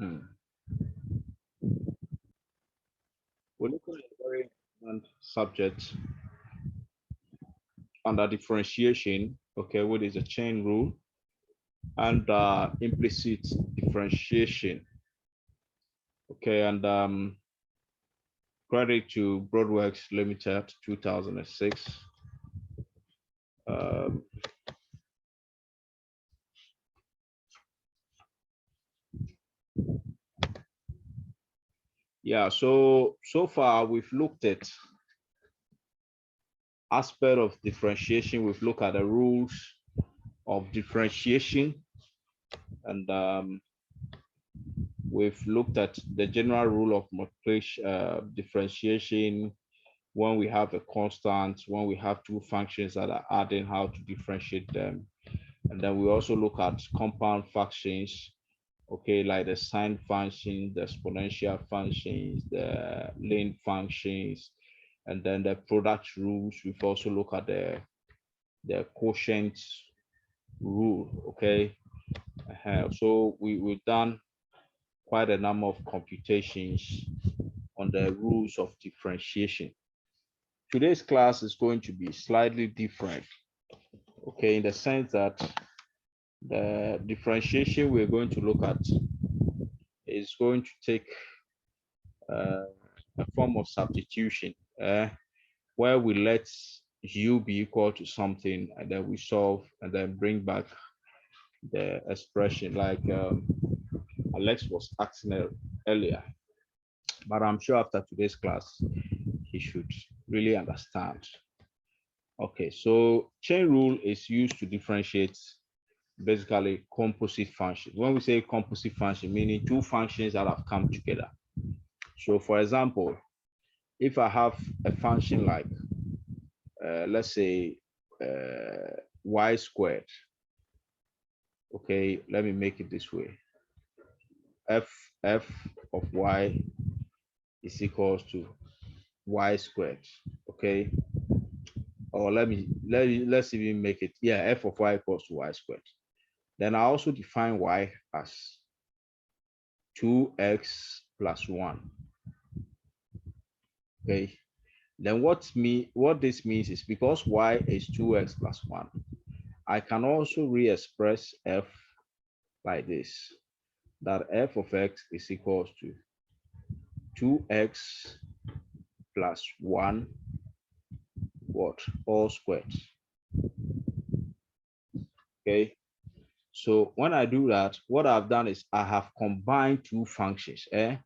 Hmm. We're looking at a very important subject under differentiation, okay, what is a chain rule, and implicit differentiation, okay, and credit to Broadworks Limited, 2006. Um, yeah, so far we've looked at aspect of differentiation. We've looked at the rules of differentiation, and we've looked at the general rule of differentiation when we have a constant, when we have two functions that are adding, how to differentiate them. And then we also look at compound functions, okay, like the sine functions, the exponential functions, the lane functions, and then the product rules. We've also looked at the quotient rule, okay. So we've done quite a number of computations on the rules of differentiation. Today's class is going to be slightly different, okay, in the sense that the differentiation we're going to look at is going to take a form of substitution, where we let u be equal to something and then we solve and then bring back the expression like Alex was asking earlier. But I'm sure after today's class, he should really understand. Okay, so chain rule is used to differentiate basically composite functions. When we say composite function, meaning two functions that have come together. So for example, if I have a function like, let's say, y squared, okay, let me make it this way. F of y is equals to y squared, okay? Or let's even make it, yeah, f of y equals to y squared. Then I also define y as 2x plus 1. Okay. Then what this means is because y is 2x plus 1, I can also re-express f like this, that f of x is equals to 2x plus 1 what? All squared. Okay. So when I do that, what I've done is I have combined two functions. This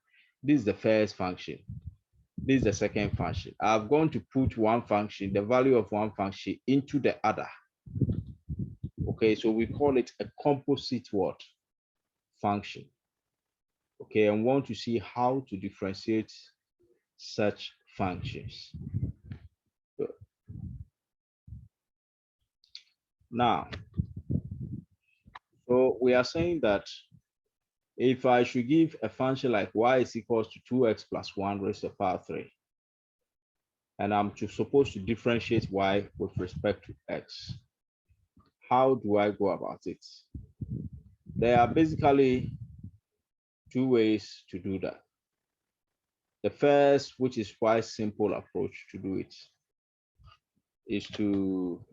is the first function. This is the second function. I've gone to put one function, the value of one function into the other. Okay, so we call it a composite what? Function. Okay, and want to see how to differentiate such functions. Now, so we are saying that if I should give a function like y is equals to 2x plus 1 raised to the power 3, and I'm supposed to differentiate y with respect to x, how do I go about it? There are basically two ways to do that. The first, which is quite simple approach to do it, is to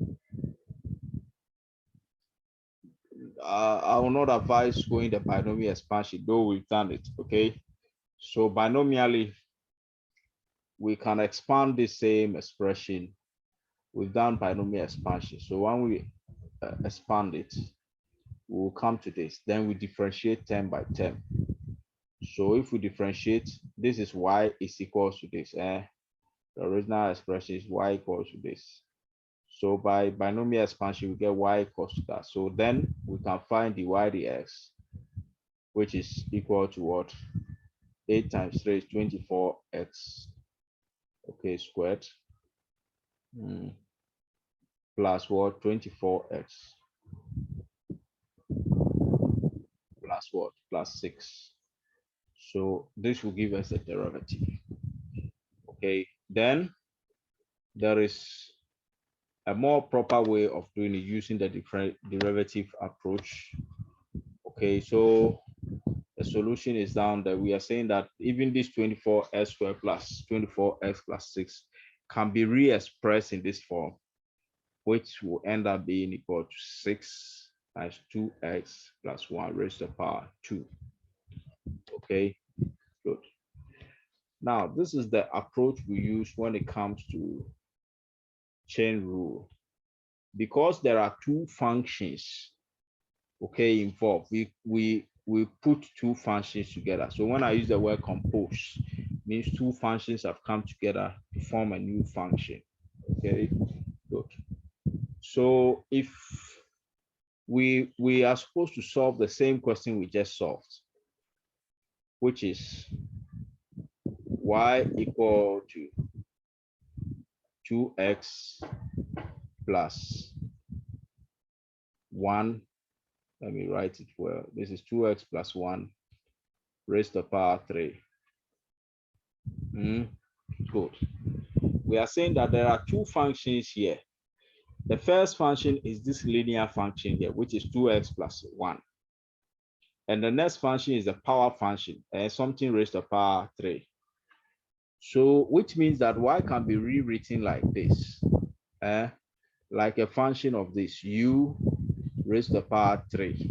I will not advise going the binomial expansion, though we've done it. Okay, so binomially we can expand the same expression. We've done binomial expansion, so when we expand it, we'll come to this. Then we differentiate term by term. So if we differentiate, this is y is equals to this. The original expression is y equals to this. So by binomial expansion, we get y equals to that. So then we can find dy dx, which is equal to what? 8 times 3 is 24x, okay, squared, plus what? 24x, plus what? Plus 6. So this will give us a derivative. Okay, then there is a more proper way of doing it using the different derivative approach. Okay, so the solution is down there. We are saying that even this 24x squared plus 24x plus 6 can be re-expressed in this form, which will end up being equal to 6 times 2x plus 1 raised to the power 2. Okay, good. Now, this is the approach we use when it comes to chain rule. Because there are two functions, okay, involved, we put two functions together. So when I use the word compose, means two functions have come together to form a new function. Okay, good. So if we are supposed to solve the same question we just solved, which is y equal to 2x plus 1. Let me write it well. This is 2x plus 1 raised to the power 3. Good. We are saying that there are two functions here. The first function is this linear function here, which is 2x plus 1. And the next function is a power function, something raised to the power 3. So, which means that y can be rewritten like this, like a function of this, u raised to the power 3,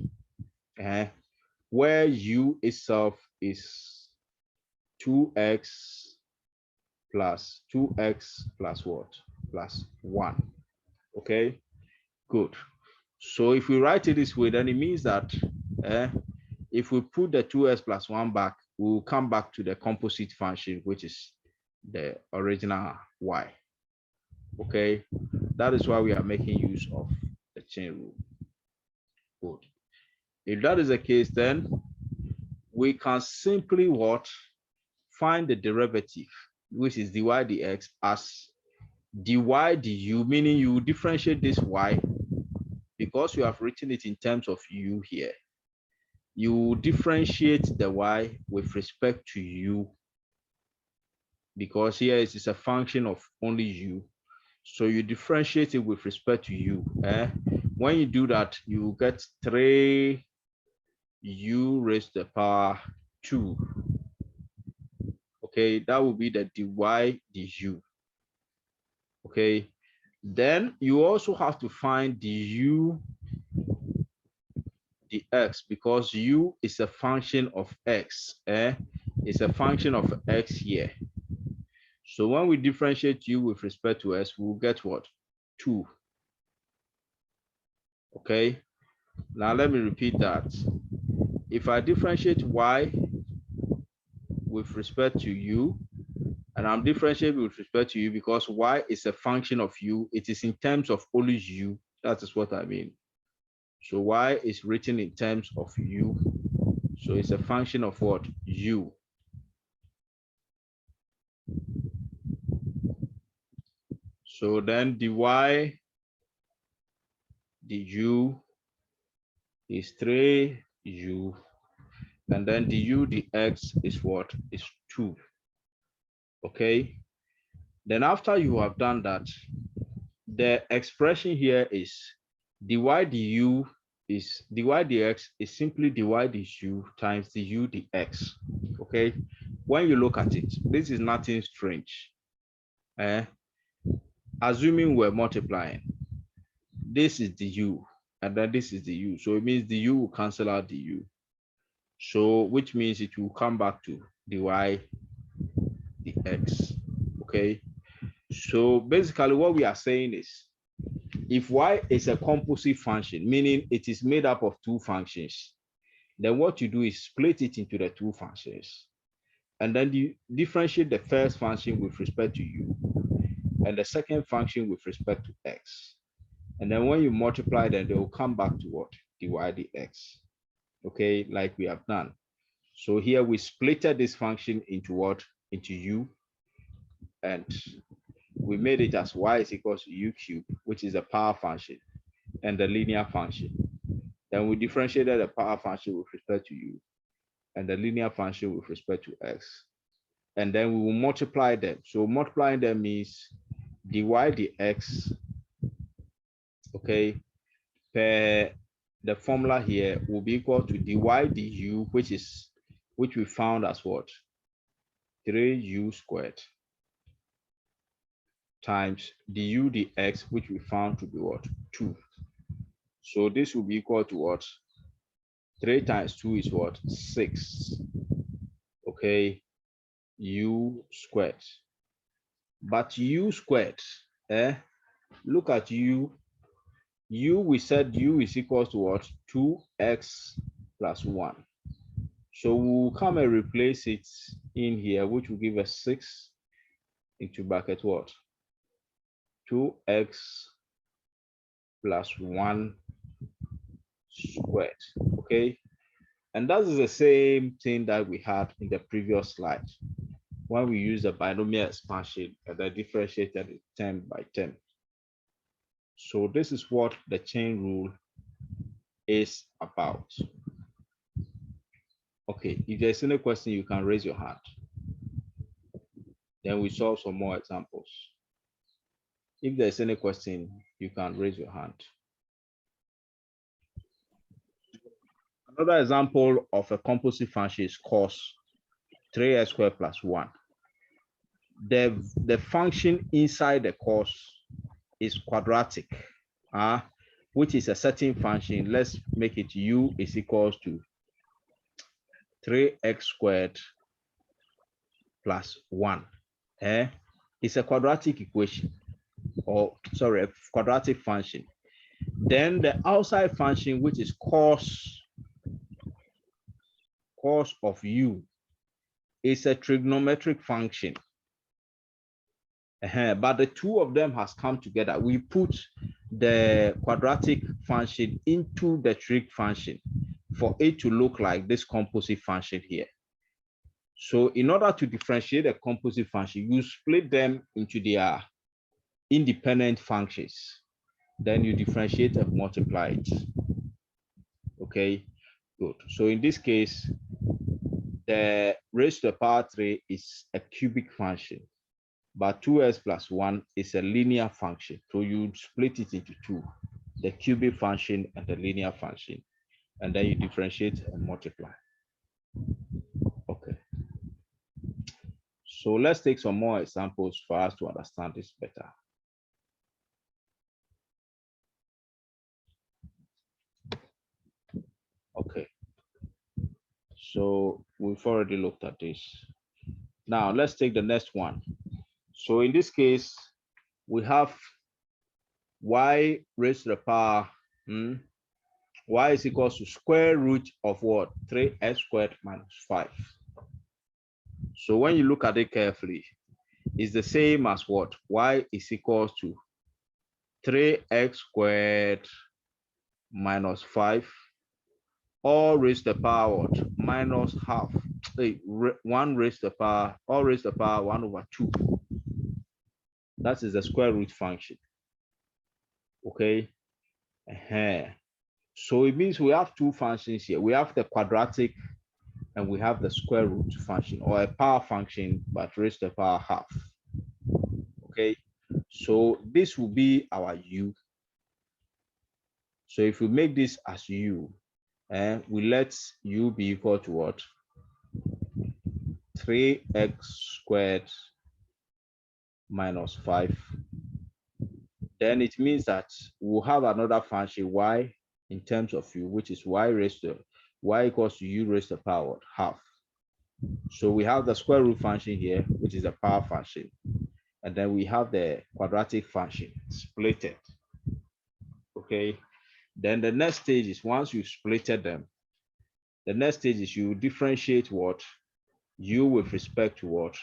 where u itself is 2x plus what? Plus 1. Okay, good. So if we write it this way, then it means that if we put the 2x plus 1 back, we'll come back to the composite function, which is the original y. Okay, that is why we are making use of the chain rule. Good. If that is the case, then we can simply what? Find the derivative, which is dy dx, as dy du, meaning you differentiate this y, because you have written it in terms of u here. You differentiate the y with respect to u, because here it is a function of only u. So you differentiate it with respect to u. When you do that, you get 3u raised to the power 2. Okay, that will be the dy du. Okay, then you also have to find du dx, because u is a function of x. It's a function of x here. So when we differentiate u with respect to x, we'll get what? 2. Okay, now let me repeat that. If I differentiate y with respect to u, and I'm differentiating with respect to u because y is a function of u, it is in terms of only u. That is what I mean. So y is written in terms of u. So it's a function of what? U. So then dy du is 3u, and then du dx is what? Is 2. Okay. Then after you have done that, the expression here is dy du is dy dx is simply dy du times du dx. Okay. When you look at it, this is nothing strange. Assuming we're multiplying, this is the u, and then this is the u. So it means the u will cancel out the u. So which means it will come back to dy dx. Okay. So basically what we are saying is, if y is a composite function, meaning it is made up of two functions, then what you do is split it into the two functions. And then you differentiate the first function with respect to u, and the second function with respect to x. And then when you multiply them, they will come back to what? Dy dx. Okay, like we have done. So here we splitted this function into what? Into u, and we made it as y is equals to u cubed, which is a power function, and the linear function. Then we differentiated the power function with respect to u, and the linear function with respect to x. And then we will multiply them. So multiplying them means dy dx, okay, per the formula here will be equal to dy du, which is which we found as what? 3u squared times du dx, which we found to be what? 2. So this will be equal to what? 3 times 2 is what? 6. Okay, u squared. But u squared, look at u. We said u is equal to what? 2x plus 1. So we'll come and replace it in here, which will give us 6 into bracket what? 2x plus 1 squared. Okay, and that is the same thing that we had in the previous slide when we used the binomial expansion and then differentiated it term by term. So this is what the chain rule is about. Okay, if there's any question, you can raise your hand. Then we solve some more examples. If there's any question, you can raise your hand. Another example of a composite function is cos 3x squared plus 1. The function inside the cos is quadratic, which is a certain function. Let's make it u is equals to 3x squared plus 1. It's a quadratic equation, or sorry, a quadratic function. Then the outside function, which is cos of u, is a trigonometric function. But the two of them has come together. We put the quadratic function into the trig function for it to look like this composite function here. So in order to differentiate a composite function, you split them into their independent functions. Then you differentiate and multiply it. Okay, good. So in this case, the raised to the power 3 is a cubic function, but 2x plus 1 is a linear function. So you split it into two, the cubic function and the linear function, and then you differentiate and multiply. Okay. So let's take some more examples for us to understand this better. Okay. So we've already looked at this. Now let's take the next one. So in this case, we have y raised to the power, y is equals to square root of what? 3x squared minus 5. So when you look at it carefully, it's the same as what? Y is equals to 3x squared minus 5, all raised to the power what? Minus half. 1 raised to the power, all raised to the power 1 over 2. That is the square root function. Okay. So it means we have two functions here. We have the quadratic and we have the square root function, or a power function, but raised to the power half. Okay. So this will be our u. So if we make this as u, we let u be equal to what? 3x squared minus 5. Then it means that we'll have another function y in terms of u, which is y equals to u raised to the power half. So we have the square root function here, which is a power function, and then we have the quadratic function splitted. Okay. Then the next stage is, once you splitted them, the next stage is you differentiate what? U with respect to what?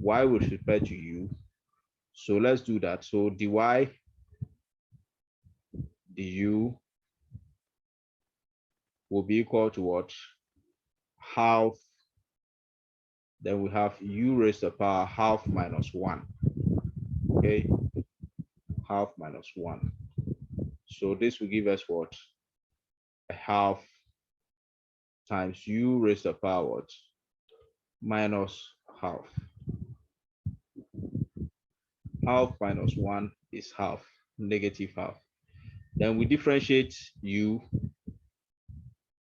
Y with respect to u. So let's do that. So dy du will be equal to what? Half. Then we have u raised to the power half minus 1. Okay, half minus 1. So this will give us what? A half times u raised to the power what? Minus half. Half minus 1 is half, negative half. Then we differentiate u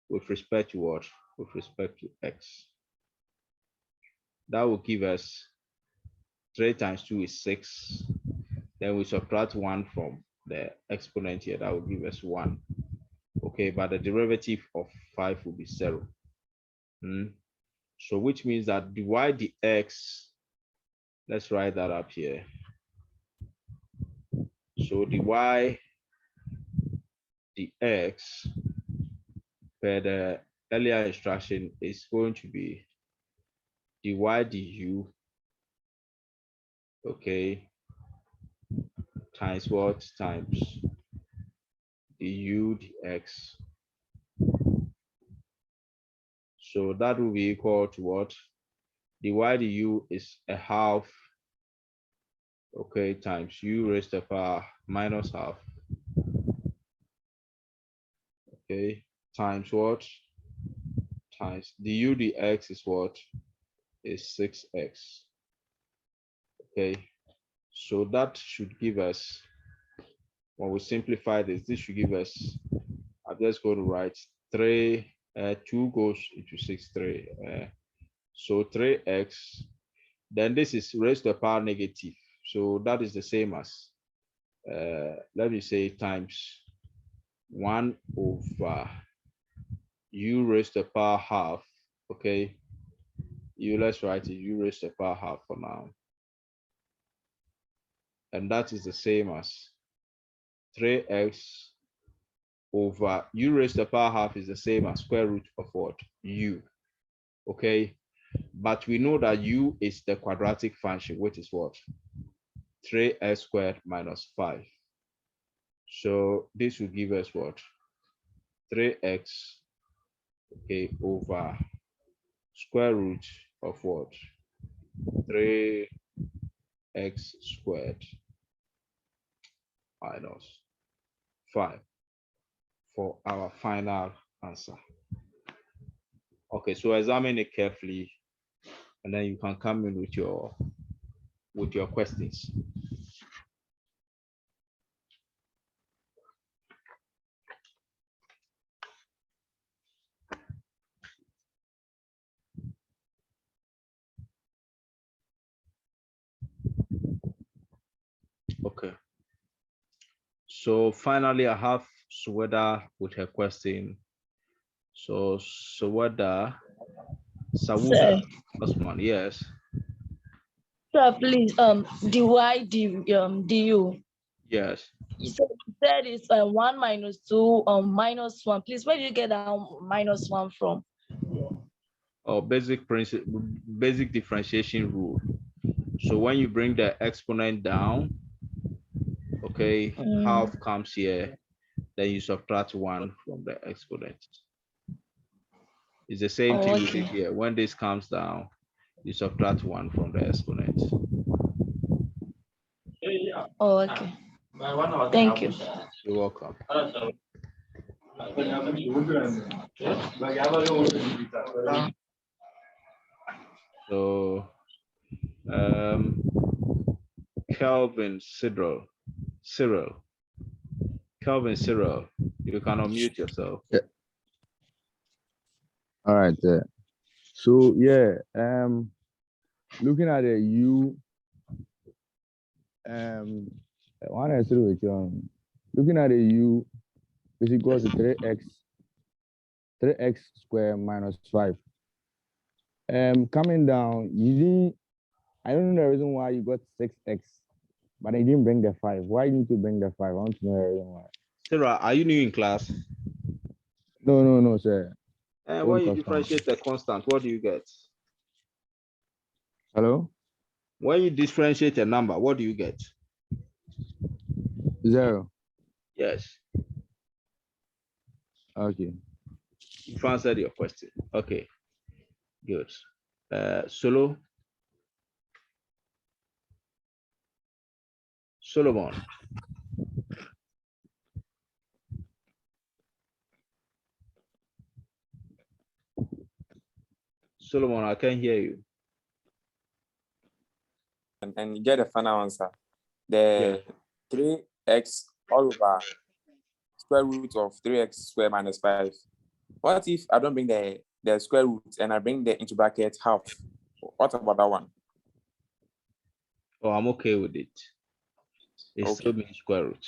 with respect to what? with respect to x. That will give us 3 times 2 is 6. Then we subtract 1 from the exponent here. That will give us 1. Okay, but the derivative of 5 will be 0. So which means that dy dx, let's write that up here. So dy dx per the earlier instruction is going to be dy du, okay, times what? Times du dx. So that will be equal to what? Dy du is a half, okay, times u raised to the power minus half, okay, times what? Times du dx is what? Is 6x. Okay, so that should give us, when we simplify this should give us, I'm just going to write 3, 2 goes into 6, 3. So 3x, then this is raised to the power negative. So that is the same as, let me say, times 1 over u raised to the power half, okay? Let's write it u raised to the power half for now. And that is the same as 3x over u raised to the power half is the same as square root of what? U. Okay, but we know that u is the quadratic function, which is what? 3x squared minus 5. So this will give us what? 3x, okay, over square root of what? 3x squared minus 5 for our final answer. Okay, so examine it carefully, and then you can come in with your questions. Okay. So finally, I have Suweda with her question. So Suweda, Sawuda, Osman, yes. Sir, please, du. Yes. You said it's 1 minus 2 minus 1. Please, where do you get that minus 1 from? Or basic principle, basic differentiation rule. So when you bring the exponent down, okay, half comes here, then you subtract 1 from the exponent. It's the same thing we did here. When this comes down, you subtract 1 from the exponent. Oh, okay. Thank you. You're welcome. So Kelvin Cyril, Kelvin Cyril, you can unmute yourself. Yeah. All right. So yeah, looking at the u, one is with looking at the u is equal to 3x squared minus 5. Coming down, you didn't. I don't know the reason why you got 6x, but I didn't bring the 5. Why you need to bring the 5? I want to know the reason why. Sarah, are you new in class? No, sir. When you differentiate the constant, what do you get? Hello? When you differentiate a number, what do you get? 0. Yes. Okay. You've answered your question. Okay. Good. Solomon. Solomon, I can't hear you. And you get the final answer. The 3x all over square root of 3x squared minus 5. What if I don't bring the the square root and I bring the into bracket half. What about that one? Oh, I'm okay with it. It Okay. still means square root.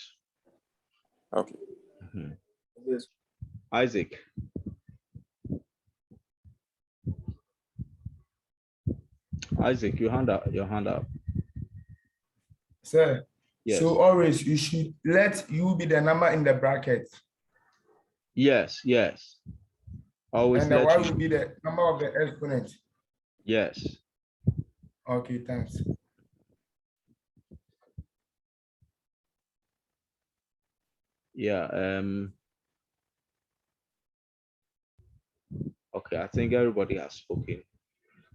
Okay. Mhm. Isaac. Isaac, your hand up. Sir, Yes. so always you should let u be the number in the bracket. Yes. Always And the let y you. will be the number of the exponent. Yes. Okay, thanks. Yeah. Okay, I think everybody has spoken.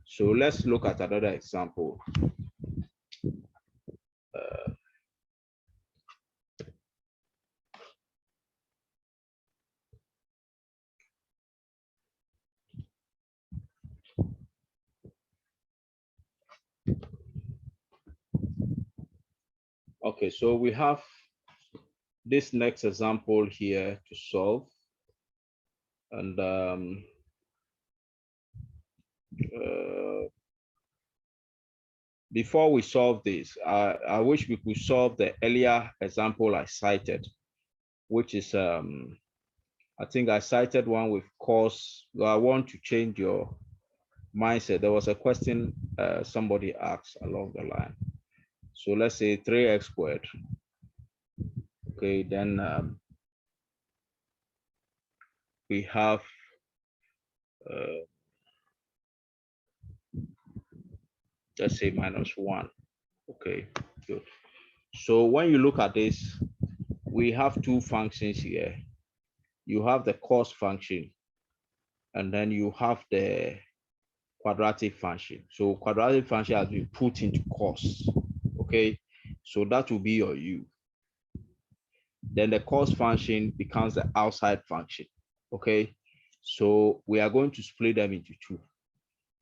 So let's look at another example. Okay, so we have this next example here to solve. And before we solve this, I wish we could solve the earlier example I cited, which is, I think I cited one with cos. I want to change your mindset. There was a question somebody asked along the line. So let's say 3x squared. Okay, then we have let's say -1. Okay, good. So when you look at this, we have two functions here. You have the cos function, and then you have the quadratic function. So quadratic function has been put into cos. Okay, so that will be your u. Then the cos function becomes the outside function. Okay, so we are going to split them into two.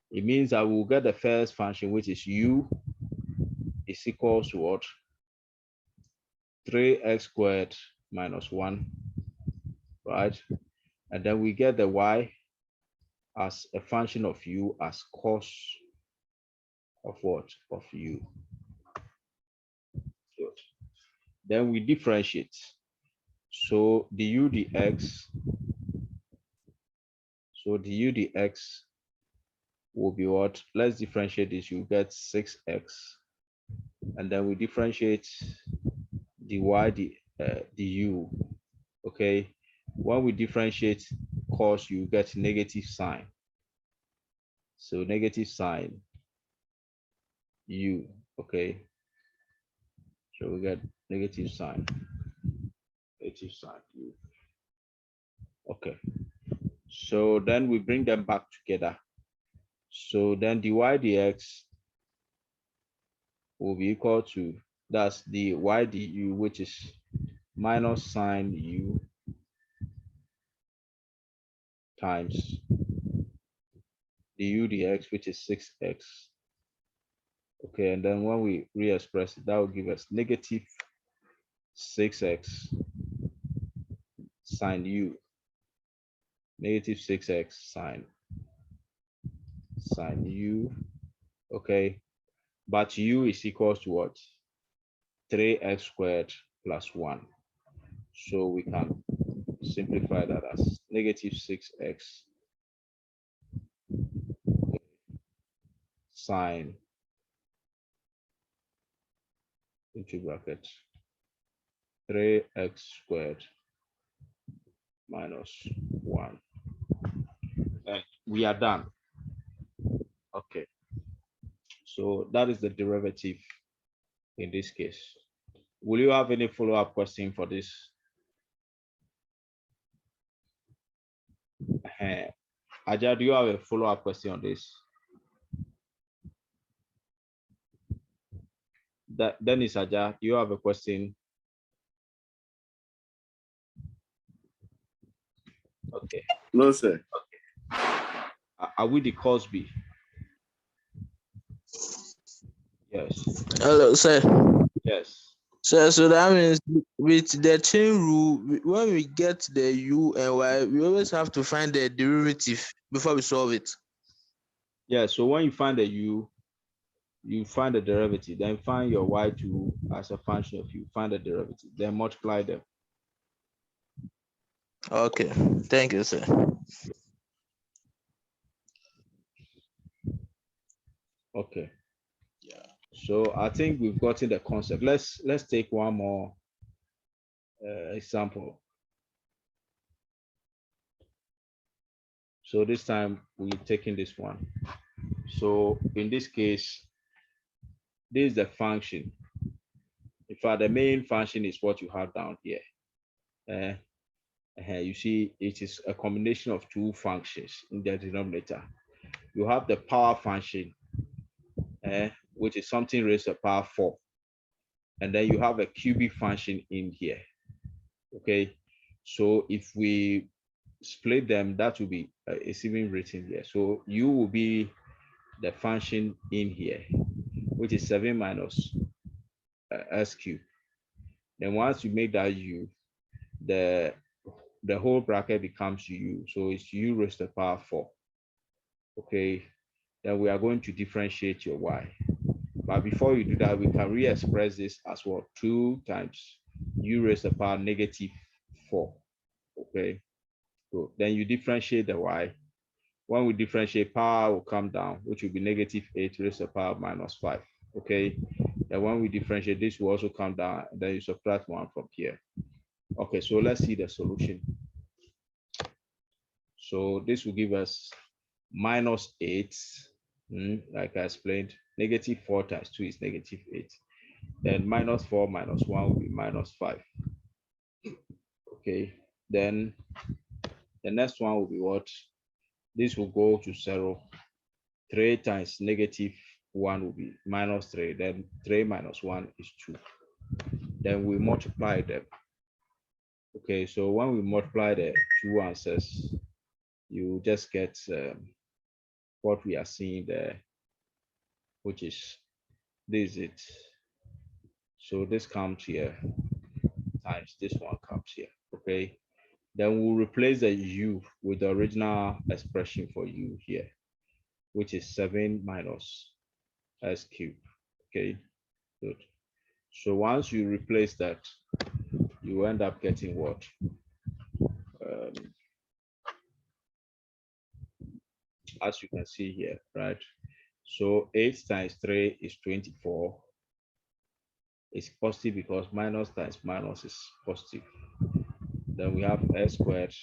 It means that we'll get the first function, which is u is equals to what? 3x squared minus 1, right? And then we get the y as a function of u as cos of what? Of u. Good. Then we differentiate. So du dx, so du dx will be what? Let's differentiate this. You get 6x. And then we differentiate dy du. Okay. When we differentiate cos, you get negative sign. So negative sign u. Okay. So we get negative sign u. Okay. So then we bring them back together. So then dy dx will be equal to, that's the y du, which is minus sine u times du dx, which is 6x. Okay, and then when we re-express it, that will give us negative 6x sine u, negative 6x sine u. Okay, but u is equals to what? 3x squared plus 1. So we can simplify that as negative 6x sine into bracket 3x squared minus 1. And we are done. Okay. So that is the derivative in this case. Will you have any follow-up question for this? Aja, do you have a follow-up question on this? Dennis, Aja, do you have a question? Okay. No, sir. Are we the Cosby? Yes. Hello, sir. Yes. Sir, so that means with the chain rule, when we get the u and y, we always have to find the derivative before we solve it. Yeah, so when you find the u, you find the derivative, then find your y2 as a function of u, find the derivative, then multiply them. Okay, thank you, sir. Okay. Yeah. So I think we've gotten the concept. Let's take one more example. So this time we're taking this one. So in this case, this is the function. In fact, the main function is what you have down here. You see, it is a combination of two functions in the denominator. You have the power function, which is something raised to the power 4. And then you have a cubic function in here. Okay, so if we split them, that will be, it's even written here. So u will be the function in here, which is 7 minus s cubed. Then once you make that u, the whole bracket becomes u. So it's u raised to the power 4. Okay, then we are going to differentiate your y. But before you do that, we can re-express this as well. 2 times u raised to the power -4. Okay, so then you differentiate the y. When we differentiate, power will come down, which will be -8 raised to the power -5. Okay, and when we differentiate, this will also come down, and then you subtract 1 from here. Okay, so let's see the solution. So this will give us -8, like I explained. -4 times 2 is -8. Then -4 minus 1 will be -5. Okay, then the next one will be what? This will go to 0. 3 times -1 will be -3. Then 3 minus 1 is 2. Then we multiply them. Okay, so when we multiply the two answers, you just get what we are seeing there, which is this is it. So this comes here times this one comes here. Okay, then we'll replace the u with the original expression for u here, which is 7 minus s cubed. Okay, good. So once you replace that, you end up getting what? As you can see here, right? So 8 times 3 is 24. It's positive because minus times minus is positive. Then we have s squared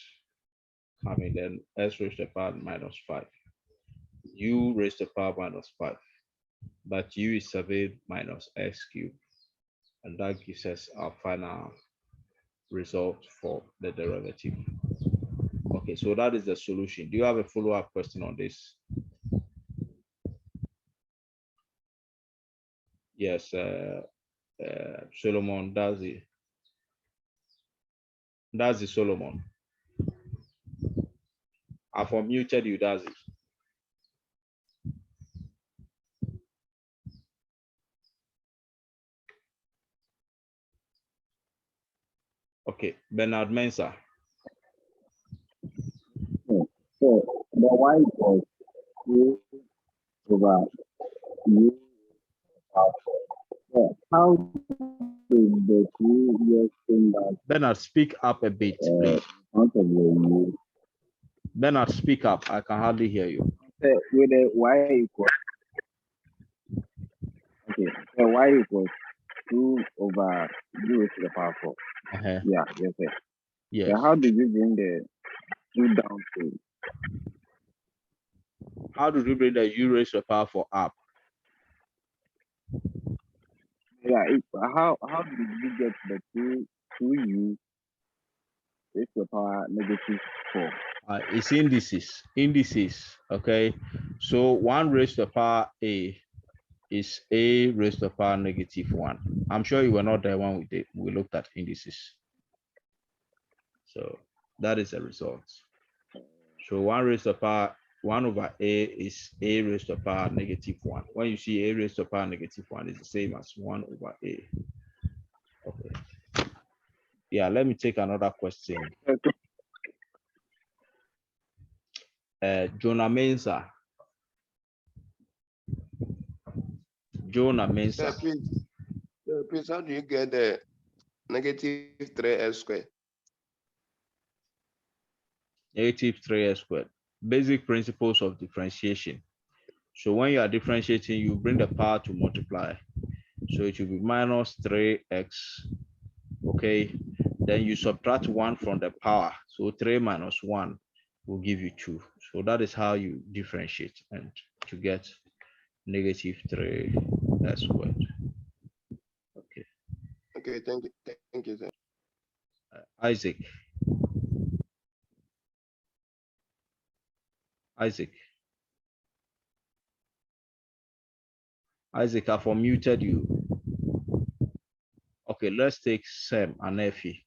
coming, then s raised to the power -5. U raised to the power -5. But u is 7 minus x cubed. And that gives us our final result for the derivative. Okay, so that is the solution. Do you have a follow-up question on this? Yes, Solomon, that's it. That's the Solomon. I've unmuted you, that's it. Okay, Bernard Mensah. So the y equals 2 over u. How do the two years thing that Bernard, speak up a bit, please. front of the u? Bernard, speak up. I can hardly hear you. With the y equals, okay, the y equals 2 over u raised to the power 4. Yeah, yes, sir. Yes. Then how did you bring the 2 down to? How did you bring the u raised to the power 4 up? Yeah, how did you get the 2u raised to the power -4? It's indices, okay? So 1 raised to the power a is a raised to the power -1. I'm sure you were not there when we looked at indices. So that is the result. So 1 raised to the power 1 over a is a raised to the power -1. When you see a raised to the power -1, it's the same as 1 over a. Okay. Yeah, let me take another question. Jonah Mensah. Jonah Mensah. Please, how do you get the negative 3x squared? Negative 3x squared. Basic principles of differentiation. So when you are differentiating, you bring the power to multiply. So it will be minus 3x. Okay. Then you subtract 1 from the power. So 3 minus 1 will give you 2. So that is how you differentiate and to get negative 3x squared. Okay. Okay, thank you. Thank you, sir. Isaac. Isaac, I've unmuted you. Okay, let's take Sam and Effie.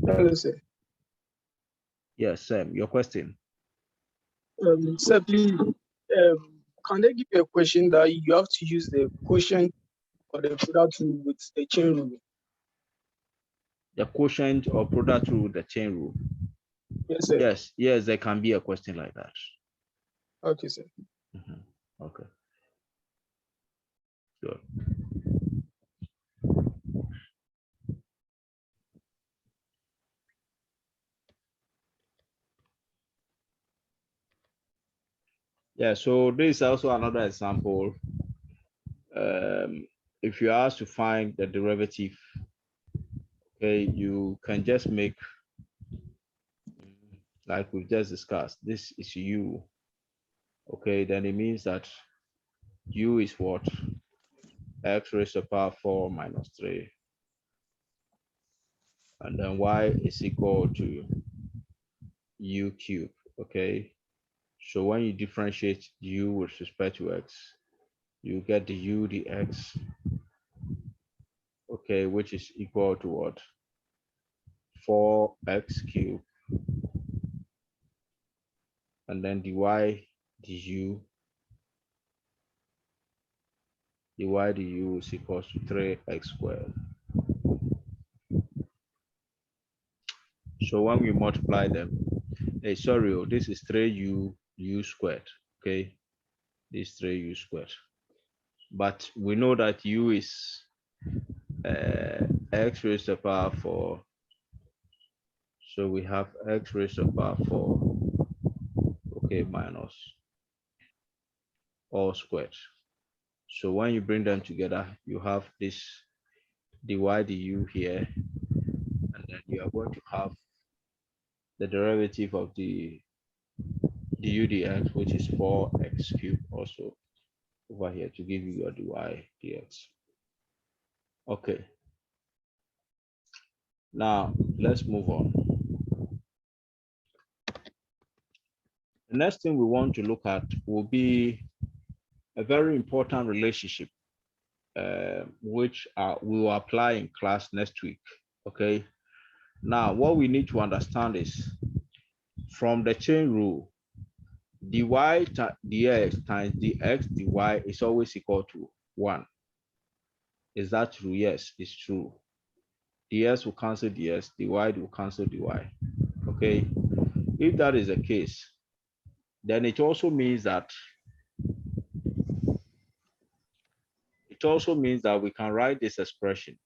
Hello, sir. Yes, Sam, your question. Sir, please, can they give you a question that you have to use the quotient or the product rule with the chain rule? The quotient or product rule, the chain rule. Yes, sir. Yes, there can be a question like that. Okay, sir. Okay. Good. Yeah, so this is also another example. If you are asked to find the derivative, okay, you can just make, like we've just discussed, this is u. Okay, then it means that u is what? X raised to the power 4 minus 3. And then y is equal to u cubed. Okay, so when you differentiate u with respect to x, you get the u dx, okay, which is equal to what? 4x cubed, and then dy du is equals to 3x squared. So when we multiply them, hey, sorry, this is 3u squared, okay? This 3u squared. But we know that u is x raised to the power 4. So we have x raised to the power 4, okay, minus all squared. So when you bring them together, you have this dy du here, and then you are going to have the derivative of the du dx, which is 4x cubed also over here to give you your dy dx. Okay. Now let's move on. The next thing we want to look at will be a very important relationship, which we will apply in class next week. Okay. Now, what we need to understand is from the chain rule, dy dx times dx dy is always equal to 1. Is that true? Yes, it's true. ds will cancel ds, dy will cancel dy. Okay. If that is the case, then it also means that we can write this expression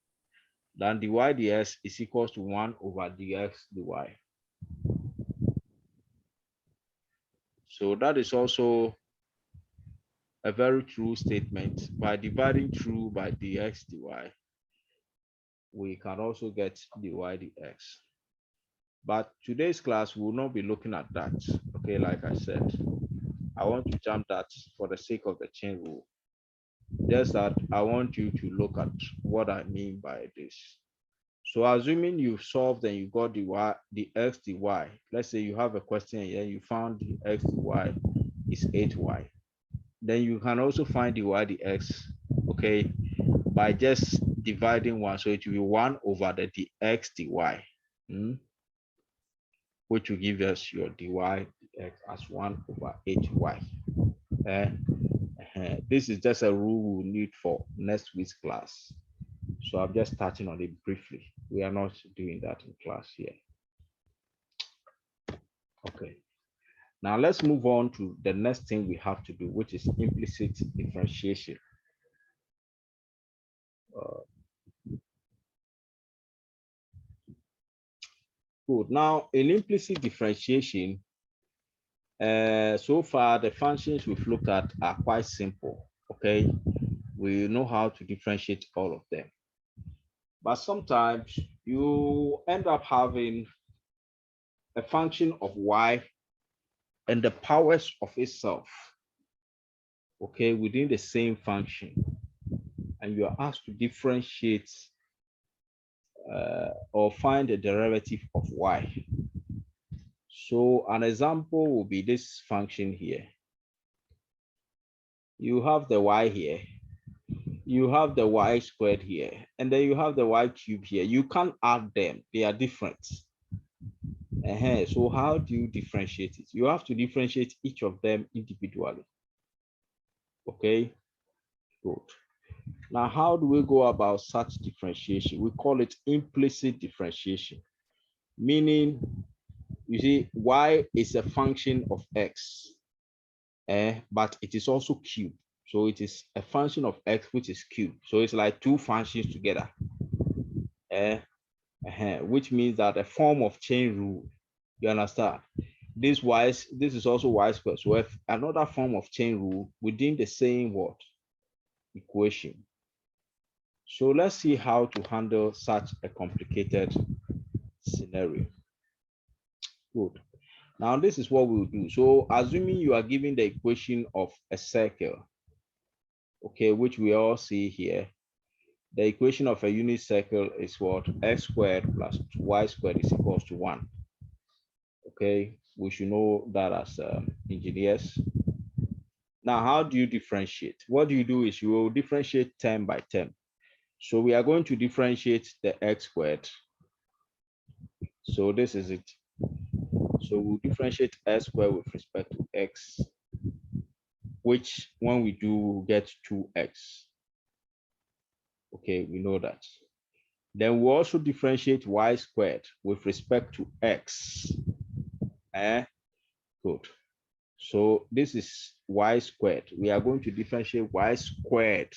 that dy dx is equals to 1 over dx dy. So that is also a very true statement. By dividing through by dx dy, we can also get dy dx. But today's class will not be looking at that. Okay, like I said, I want to jump that for the sake of the chain rule. Just that I want you to look at what I mean by this. So assuming you've solved and you got the x dy, let's say you have a question here, you found the x dy is 8y. Then you can also find dy dx, okay, by just dividing 1. So it will be 1 over the dx dy, which will give us your dy dx as 1 over 8y. This is just a rule we need for next week's class. So I'm just touching on it briefly. We are not doing that in class here. Okay. Now let's move on to the next thing we have to do, which is implicit differentiation. Good. Now in implicit differentiation, so far the functions we've looked at are quite simple. Okay, we know how to differentiate all of them. But sometimes you end up having a function of y and the powers of itself, okay, within the same function. And you are asked to differentiate or find the derivative of y. So an example will be this function here. You have the y here, you have the y squared here, and then you have the y cubed here. You can't add them, they are different. So how do you differentiate it? You have to differentiate each of them individually. Okay, good. Now, how do we go about such differentiation? We call it implicit differentiation, meaning, you see, y is a function of x, but it is also cubed. So it is a function of x which is cubed. So it's like two functions together, which means that a form of chain rule. You understand? This is also y squared. So if another form of chain rule within the same what equation. So let's see how to handle such a complicated scenario. Good. Now this is what we'll do. So assuming you are given the equation of a circle, okay, which we all see here. The equation of a unit circle is what? X squared plus y squared is equals to 1. Okay, we should know that as engineers. Now, how do you differentiate? What you do is you will differentiate term by term. So we are going to differentiate the x squared. So this is it. So we'll differentiate x squared with respect to x, which when we do, we'll get 2x. Okay, we know that. Then we'll also differentiate y squared with respect to x. Good. So this is y squared. We are going to differentiate y squared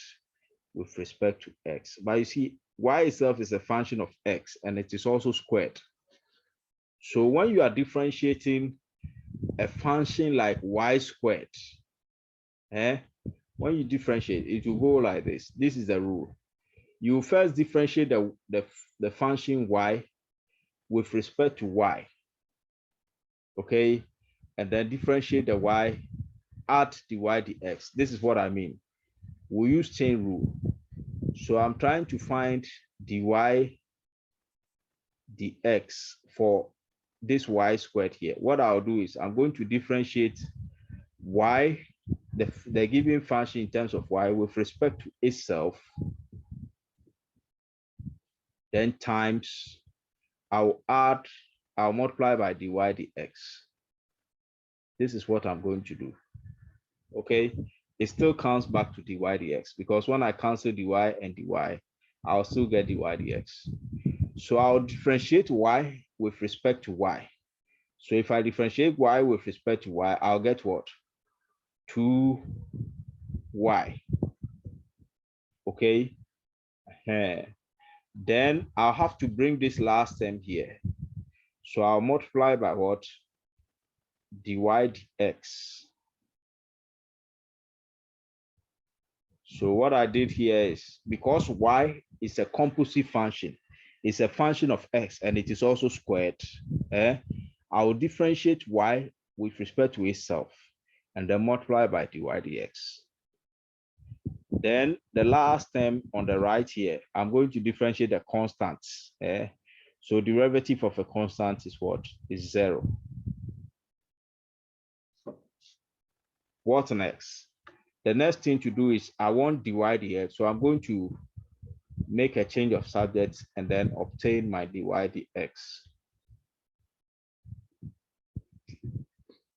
with respect to x. But you see, y itself is a function of x and it is also squared. So when you are differentiating a function like y squared, when you differentiate, it will go like this. This is the rule. You first differentiate the function y with respect to y. Okay, and then differentiate the y, add the y dx. This is what I mean. We use chain rule. So I'm trying to find dy dx for this y squared here. What I'll do is I'm going to differentiate y, the given function in terms of y with respect to itself, then times, I'll multiply by dy dx. This is what I'm going to do. Okay, it still comes back to dy dx because when I cancel dy and dy, I'll still get dy dx. So I'll differentiate y with respect to y. So if I differentiate y with respect to y, I'll get what? 2y. Okay. Then I'll have to bring this last term here. So I'll multiply by what? Dy dx. So what I did here is, because y is a composite function, it's a function of x and it is also squared, I will differentiate y with respect to itself and then multiply by dy dx. Then the last term on the right here, I'm going to differentiate the constants. So derivative of a constant is what? Is 0. What next? The next thing to do is I want dy dx. So I'm going to make a change of subjects and then obtain my dy dx.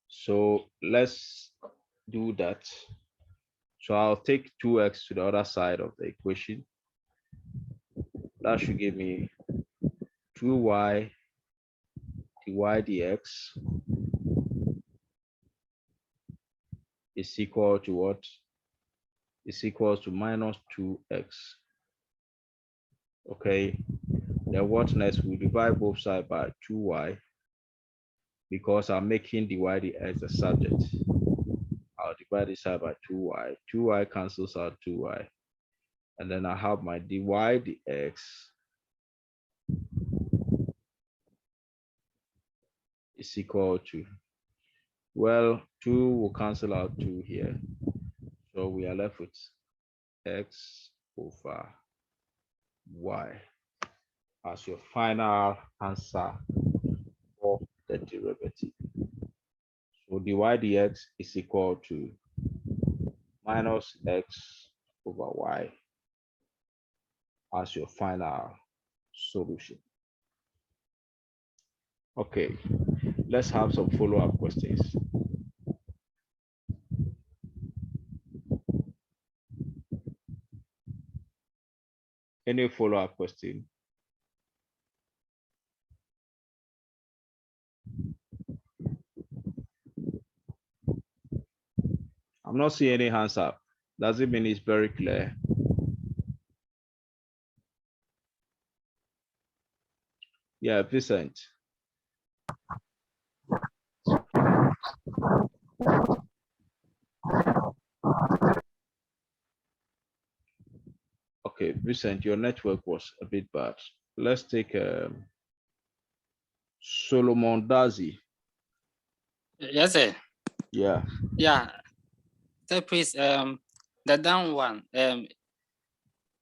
So let's do that. So I'll take 2x to the other side of the equation. that should give me 2y dy dx is equal to what? Is equal to minus 2x. Okay, then what next? We divide both sides by 2y because I'm making dy dx the subject. I'll divide this side by 2y. 2y cancels out 2y. And then I have my dy dx is equal to, well, 2 will cancel out 2 here. So we are left with x over y as your final answer for the derivative. So dy dx is equal to minus x over y as your final solution. Okay, let's have some follow-up questions. Any follow-up question? I'm not seeing any hands up. Does it mean it's very clear? Yeah, Vincent. Okay, Vincent, your network was a bit bad. Let's take Solomon Dazi. Yes, sir. Yeah. Yeah. So please, the down one,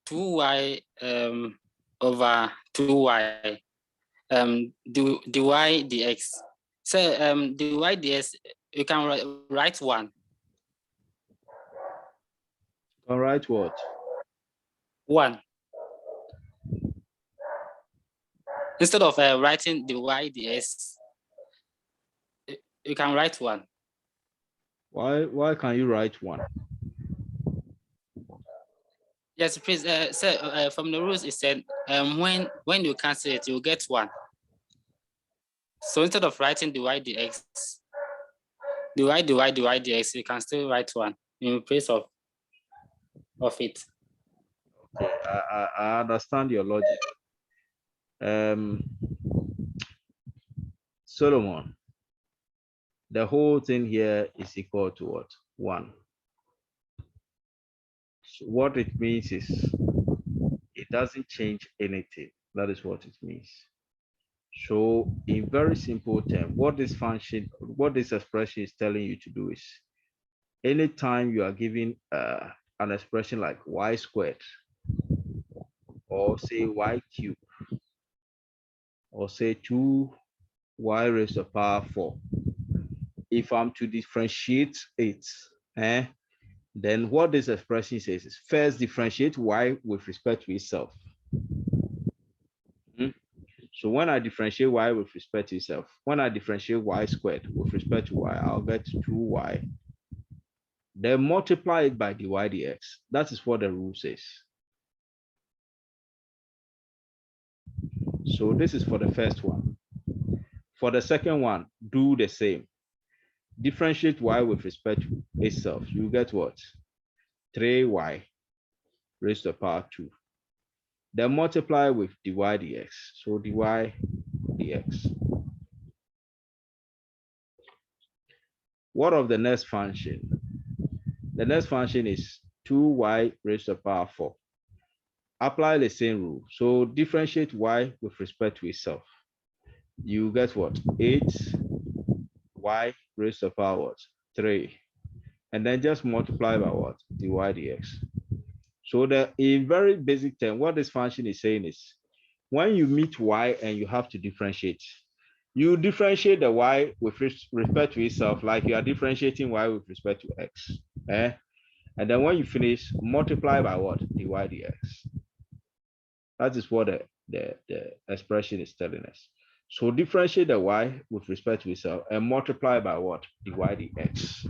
2y over 2y, dy dx. So dy dx, you can write one. All right, what? One. Instead of writing dy dx, you can write one. Why can't you write one? Yes, please. So from the rules, it said when you cancel it, you get one. So instead of writing dy dx, dy dx, you can still write one in place of it. Okay, I understand your logic. Solomon, the whole thing here is equal to what? 1. So what it means is it doesn't change anything. That is what it means. So in very simple terms, what this expression is telling you to do is anytime you are given an expression like y squared, or say y cubed, or say 2y raised to the power 4, if I'm to differentiate it, then what this expression says is first differentiate y with respect to itself. So when I differentiate y with respect to itself, when I differentiate y squared with respect to y, I'll get 2y. Then multiply it by dy dx. That is what the rule says. So this is for the first one. For the second one, do the same. Differentiate y with respect to itself. You get what? 3y raised to the power 2. Then multiply with dy dx. So dy dx. What of the next function? The next function is 2y raised to the power 4. Apply the same rule. So differentiate y with respect to itself. You get what? 8y raised to the power what? 3. And then just multiply by what? Dy dx. So in very basic term, what this function is saying is when you meet y and you have to differentiate, you differentiate the y with respect to itself, like you are differentiating y with respect to x. And then when you finish, multiply by what? Dy dx. That is what the expression is telling us. So differentiate the y with respect to itself and multiply by what? Dy dx.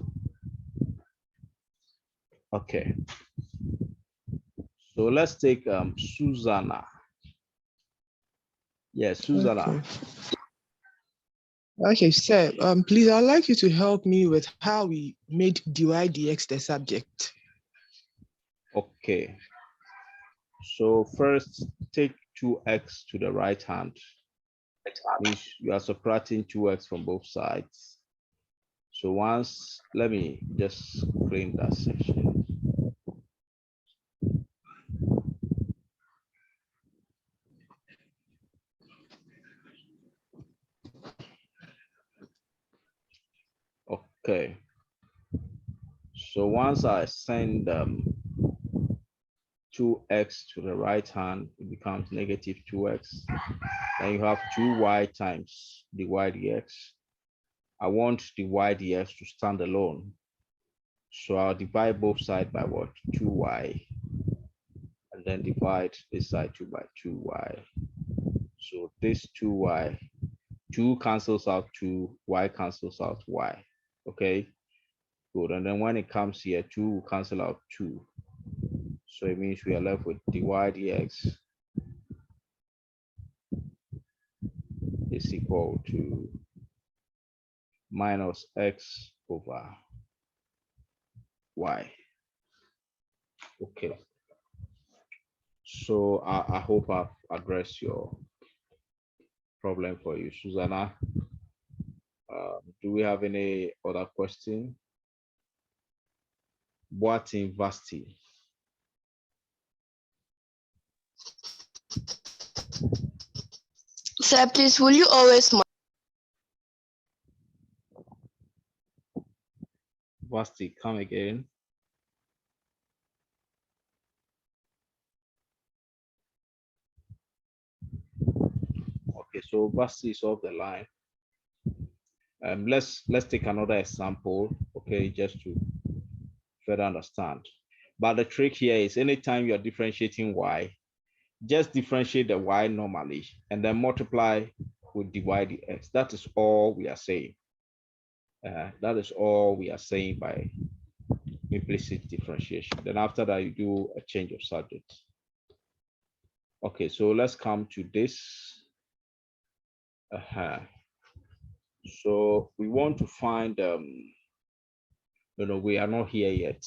Okay. So let's take Susanna. Yes, Susanna. Okay. Okay, sir. Please, I'd like you to help me with how we made dy dx the subject. Okay. So first, take 2x to the right hand. Means you are subtracting 2x from both sides. So once, let me just clean that section. Okay. So once I send 2x to the right hand, it becomes negative 2x. Then you have 2y times dy dx. I want dy dx to stand alone. So I'll divide both sides by what? 2y. And then divide this side 2 by 2y. So this 2y, 2 cancels out 2, y cancels out y. Okay, good. And then when it comes here, 2 will cancel out 2. So it means we are left with dy dx is equal to minus x over y. Okay. So I hope I've addressed your problem for you, Susanna. Do we have any other question? Boating Vasti. Sir, please, will you always Vasti, come again. Okay, so Vasti is off the line. Let's take another example, okay, just to further understand. But the trick here is anytime you're differentiating y, just differentiate the y normally and then multiply with dy dx. That is all we are saying. That is all we are saying by implicit differentiation. Then after that, you do a change of subject. Okay, so let's come to this. So we want to find, we are not here yet.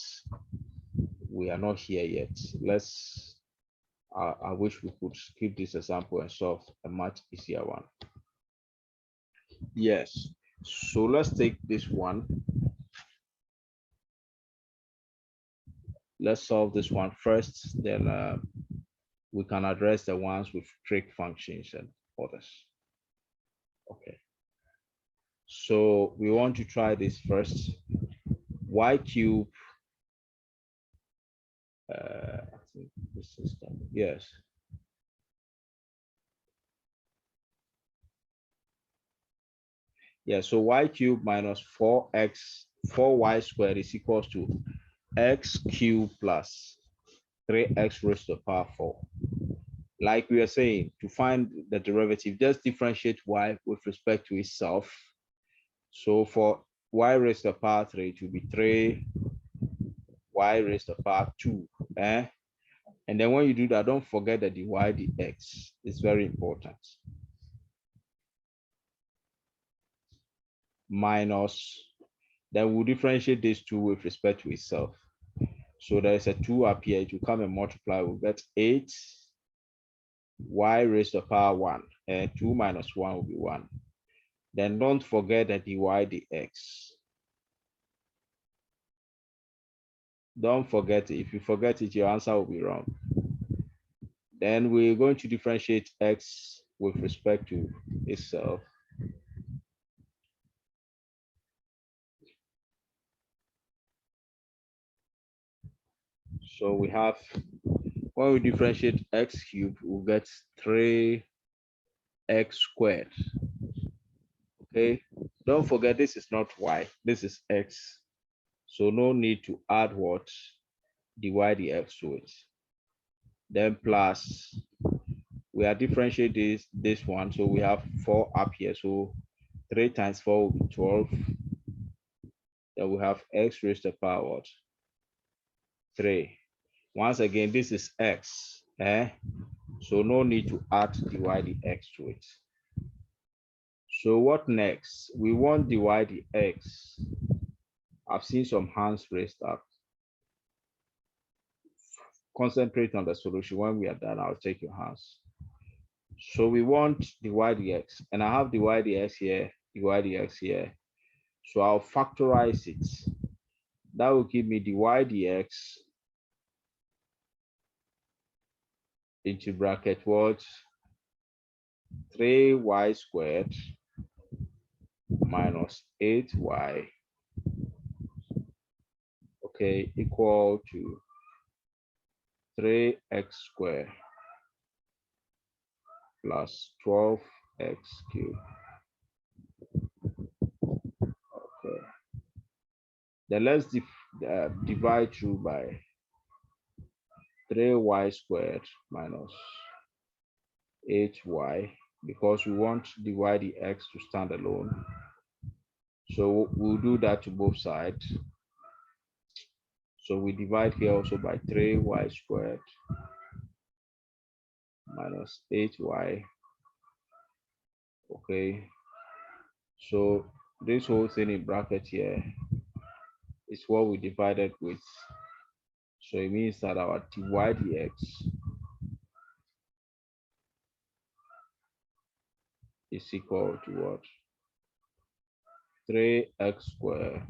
We are not here yet. Let's, I wish we could skip this example and solve a much easier one. Yes, so let's take this one. Let's solve this one first, then we can address the ones with trig functions and others. Okay. So we want to try this first. Y cube, I think this is done. Yes. Yeah, so y cube minus 4y squared is equals to x cubed plus 3x raised to the power 4. Like we are saying, to find the derivative, just differentiate y with respect to itself. So for y raised to the power 3, it will be 3 y raised to the power 2. And then when you do that, don't forget that the y dx is very important. Minus, then we'll differentiate these two with respect to itself. So there's a 2 up here, it will come and multiply, we'll get 8 y raised to the power 1, and 2 minus 1 will be 1. Then don't forget that the y dx. Don't forget it. If you forget it, your answer will be wrong. Then we're going to differentiate x with respect to itself. So we have, when we differentiate x cubed, we'll get 3x squared. Okay, don't forget this is not y, this is x. So no need to add what? Dy dx to it. Then plus, we are differentiating this one, so we have 4 up here. So 3 times 4 will be 12. Then we have x raised to the power what? 3. Once again, this is x. So no need to add dy dx to it. So what next? We want dy dx. I've seen some hands raised up. Concentrate on the solution. When we are done, I'll take your hands. So we want dy dx, and I have dy dx here, dy dx here. So I'll factorize it. That will give me dy dx into bracket what? 3y squared minus 8y, okay, equal to 3x squared plus 12x cubed. Okay. Then let's divide through by 3y squared minus 8y, because we want dy dx to stand alone. So we'll do that to both sides. So we divide here also by 3y squared minus 8y. Okay. So this whole thing in bracket here is what we divided with. So it means that our dy dx is equal to what? 3x squared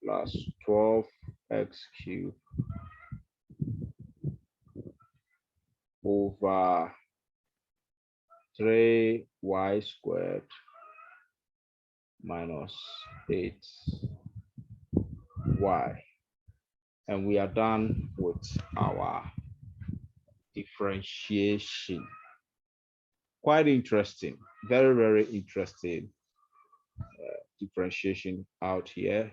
plus 12x cubed over 3y squared minus 8y. And we are done with our differentiation. Quite interesting, very, very interesting differentiation out here.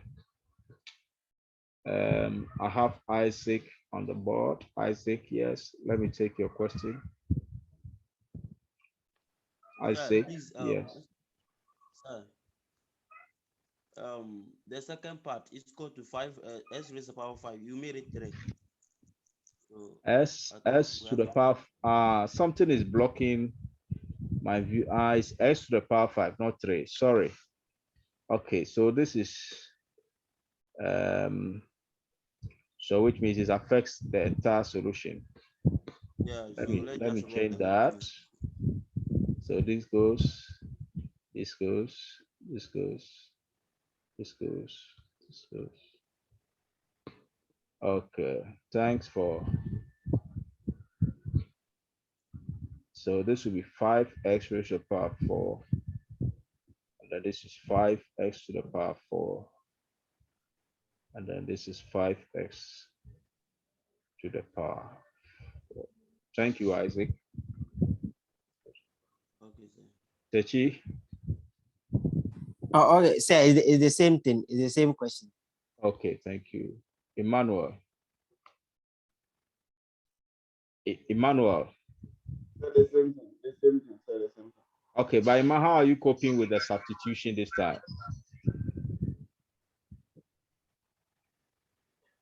I have Isaac on the board. Isaac, yes, let me take your question. Isaac, Please, yes. sir, the second part is equal to 5 s raised to the power 5. You made it 3. So S to the power, something is blocking my view. It's s to the power 5, not 3. Sorry. Okay, so this is so which means it affects the entire solution. yeah. Let me change that. So this goes, this goes, this goes, this goes, this goes. Okay, thanks for. So this will be 5x raised to the power 4. And then this is 5x to the power 4. And then this is 5x to the power 4. Thank you, Isaac. Okay, sir. Techi? Oh, okay, sir, it's the same thing. It's the same question. Okay, thank you. Emmanuel. Emmanuel. The same thing, the same thing, sir, the same thing. Okay, but Emma, how are you coping with the substitution this time?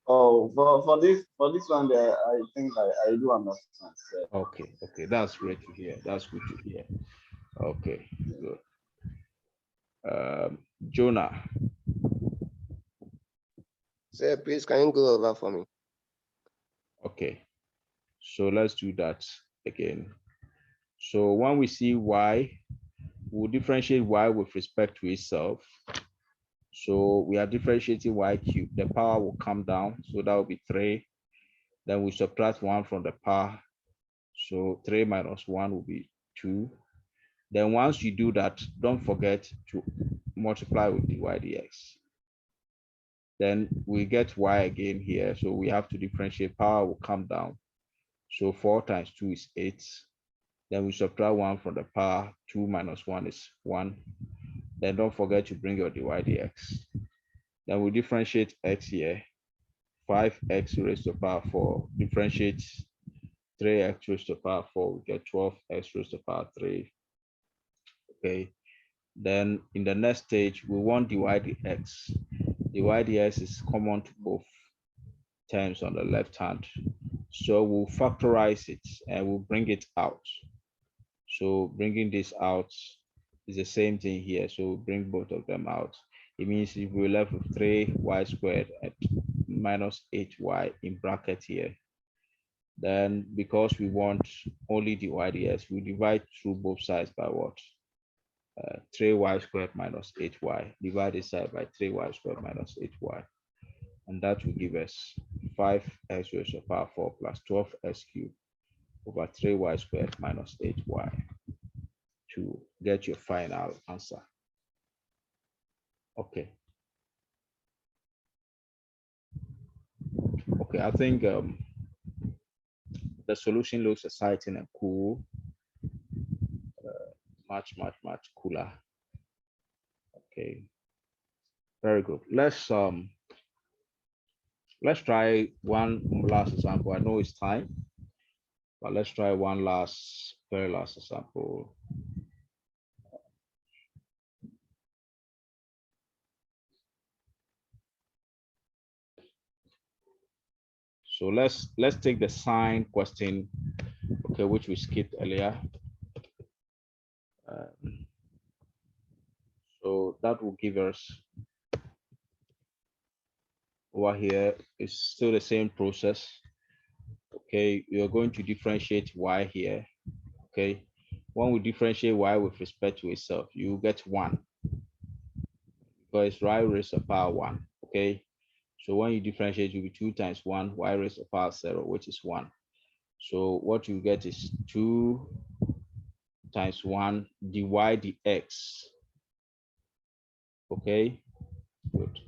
Oh, for this one there, I think I do understand, sir. Okay, that's great to hear. That's good to hear. Okay, good. Jonah. Sir, please, can you go over for me? Okay, so let's do that again. So when we see y, we'll differentiate y with respect to itself. So we are differentiating y cubed. The power will come down, so that will be 3. Then we subtract 1 from the power. So 3 minus 1 will be 2. Then once you do that, don't forget to multiply with dy dx. Then we get y again here. So we have to differentiate, power will come down. So 4 times 2 is 8. Then we subtract 1 from the power. 2 minus 1 is 1. Then don't forget to bring your dy dx. Then we differentiate x here. 5x raised to the power 4. Differentiate 3x raised to the power 4. We get 12x raised to the power 3. Okay. Then in the next stage, we want dy dx. Dy dx is common to both terms on the left hand. So we'll factorize it and we'll bring it out. So bringing this out is the same thing here. So we'll bring both of them out. It means if we're left with 3y squared at minus 8y in bracket here, then because we want only the y ds, we divide through both sides by what? 3y squared minus 8y. Divide this side by 3y squared minus 8y. And that will give us 5x raised to the power 4 plus 12x cubed over 3y squared minus 8y to get your final answer. Okay. Okay, I think the solution looks exciting and cool. Much cooler. Okay, very good. Let's try one last example. I know it's time, but let's try one very last example. So let's take the sign question, okay, which we skipped earlier. So that will give us over here is still the same process. Okay, you're going to differentiate y here. Okay, when we differentiate y with respect to itself, you get 1 because y raised to the power 1. Okay, so when you differentiate, you'll be 2 times 1 y raised to the power 0, which is 1. So what you get is 2 times 1 dy dx. Okay, good.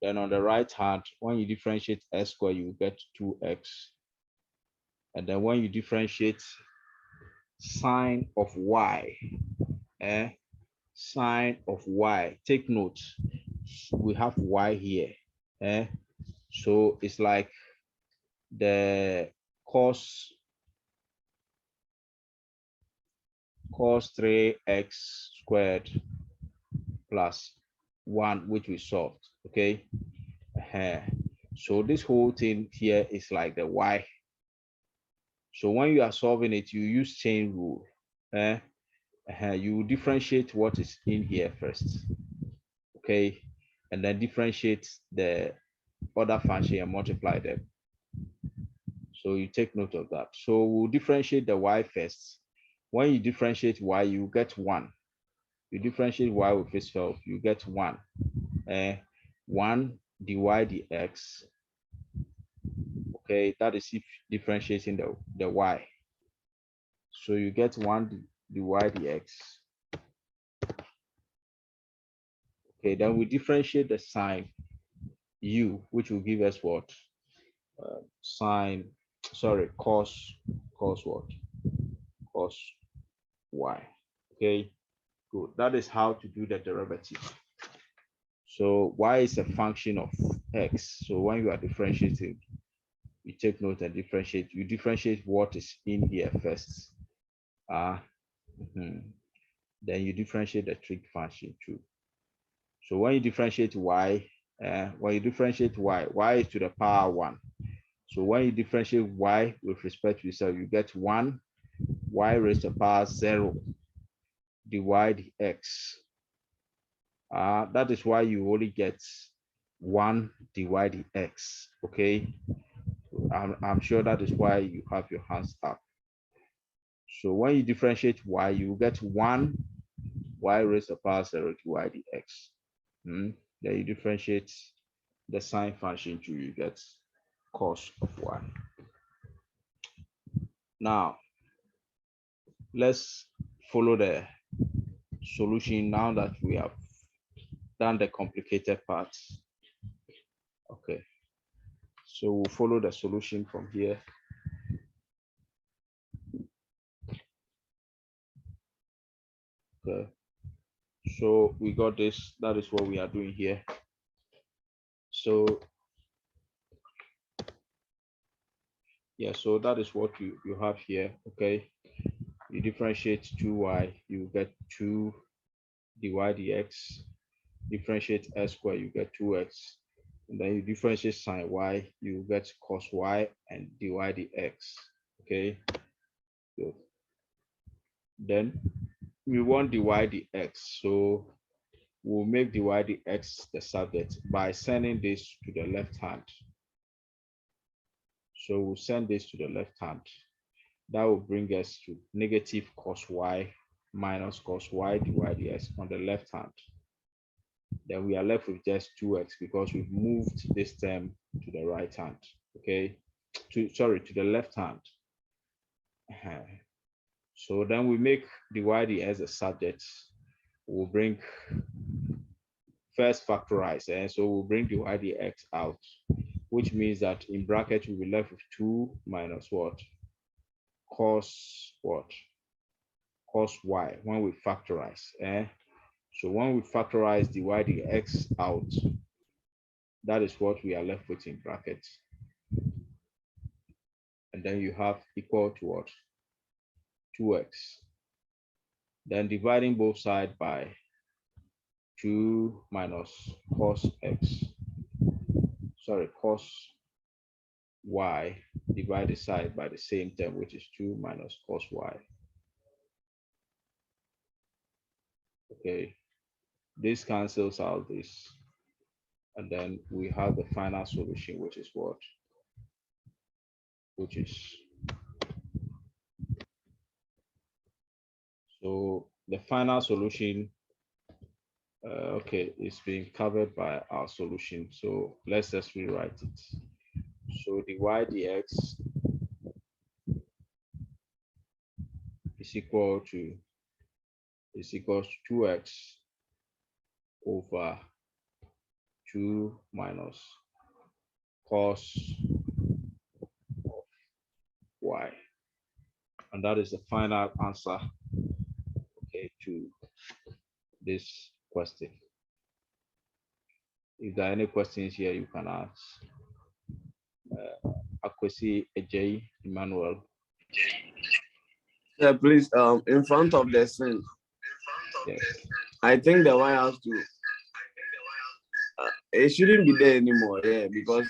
Then on the right hand, when you differentiate x squared, you get 2x. And then when you differentiate sine of y, sine of y, take note, we have y here. So it's like the cos 3x squared plus 1, which we solved. Okay. So this whole thing here is like the y. So when you are solving it, you use chain rule. You differentiate what is in here first. Okay, and then differentiate the other function and multiply them. So you take note of that. So we'll differentiate the y first. When you differentiate y, you get 1. You differentiate y with itself, you get 1. 1 dy dx. Okay, that is if differentiating the y. So you get 1 dy dx. Okay, then we differentiate the sign u, which will give us what? Cos what? Cos y. Okay, good. That is how to do the derivative. So y is a function of x. So when you are differentiating, you take note and differentiate. You differentiate what is in here first. Then you differentiate the trig function too. So when you differentiate y, y is to the power 1. So when you differentiate y with respect to yourself, you get 1 y raised to the power 0 dy dx. That is why you only get 1 dy dx. Okay, I'm sure that is why you have your hands up. So when you differentiate y, you get 1 y raised to the power 0 dy dx. Then you differentiate the sine function too, you get cos of y. Now, let's follow the solution now that we have done the complicated parts. Okay, so we'll follow the solution from here. Okay, so we got this. That is what we are doing here. So yeah, so that is what you have here. Okay, you differentiate 2y, you get 2 dy dx. Differentiate x squared, you get 2x. And then you differentiate sine y, you get cos y and dy dx. Okay. So then we want dy dx. So we'll make dy dx the subject by sending this to the left hand. So we'll send this to the left hand. That will bring us to negative cos y minus cos y dy dx on the left hand. Then we are left with just 2x because we've moved this term to the right hand. Okay, to the left hand. So then we make dy dx a subject. We'll bring first factorize, and so we'll bring dy dx out, which means that in bracket we'll be left with 2 minus what? Cos what? Cos y when we factorize. So when we factorize dy dx out, that is what we are left with in brackets. And then you have equal to what? 2x. Then dividing both sides by 2 minus cos x. Sorry, cos y, divide the side by the same term, which is 2 minus cos y. Okay, this cancels out this. And then we have the final solution, which is what? Which is, so the final solution, okay, is being covered by our solution. So let's just rewrite it. So dy dx is equals to 2x over 2 minus cos of y. And that is the final answer, okay, to this question. If there are any questions here, you can ask. Akwesi Ejay Emmanuel. Yeah, please, in front of the sin. Yes. I think the Y has to. It shouldn't be there anymore, yeah, because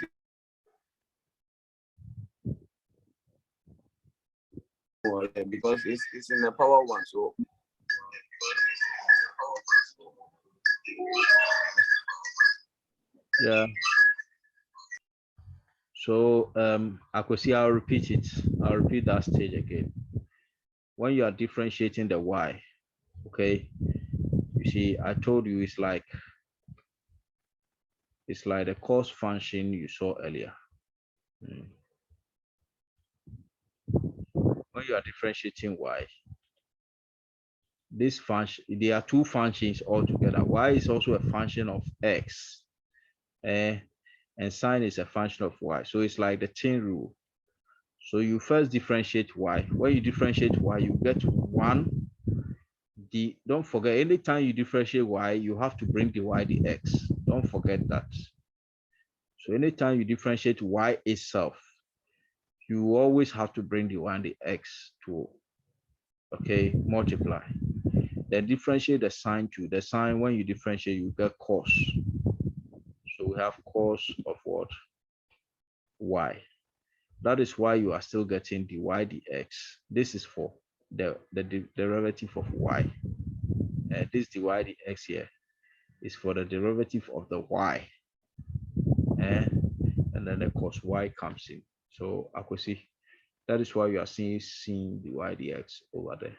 it's in the power one. So yeah. So Akwesi, I'll repeat it. I'll repeat that stage again. When you are differentiating the y, okay, you see, I told you it's like the cos function you saw earlier. When you are differentiating y, this function, there are two functions altogether. Y is also a function of x, and sine is a function of y. So it's like the chain rule. So you first differentiate y. When you differentiate y, you get 1. Don't forget, anytime you differentiate y, you have to bring the y dx. Don't forget that. So anytime you differentiate y itself, you always have to bring the y and the x to, okay, multiply. Then differentiate the sine too. The sine, when you differentiate, you get cos. So we have cos of what? Y. That is why you are still getting the y dx. This is for the derivative of y. This dy dx here is for the derivative of the y. And then the cos y comes in. So Akwesi, that is why you are seeing the y dx over there.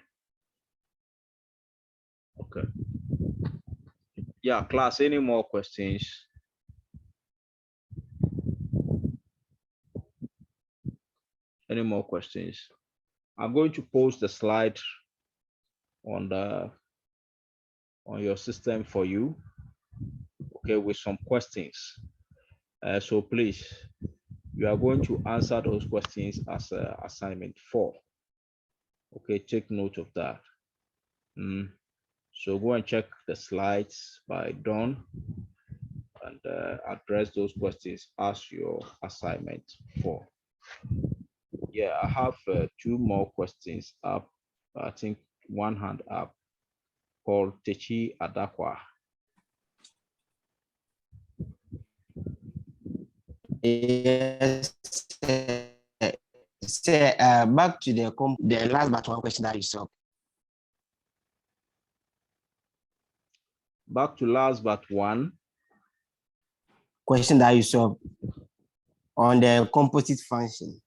Okay. Yeah, class, any more questions? Any more questions? I'm going to post the slide on your system for you, okay, with some questions. So please, you are going to answer those questions as assignment 4. Okay, take note of that. So go and check the slides by Dawn and address those questions as your assignment 4. Yeah, I have 2 more questions up. I think one hand up, called Techi Adakwa. Yes. Say, back to the last but one question that you saw. Back to last but one. Question that you saw on the composite function.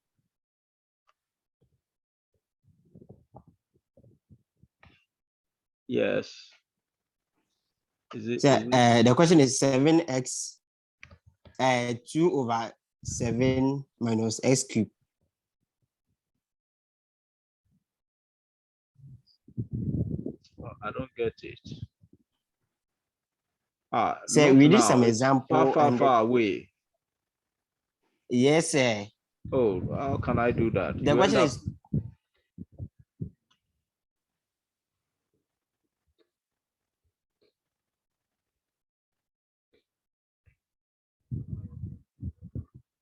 Yes. So, the question is 7x 2 over 7 minus x cubed. I don't get it. So look we did now, some it's example. far away. Yes, sir. Oh, how can I do that? The question is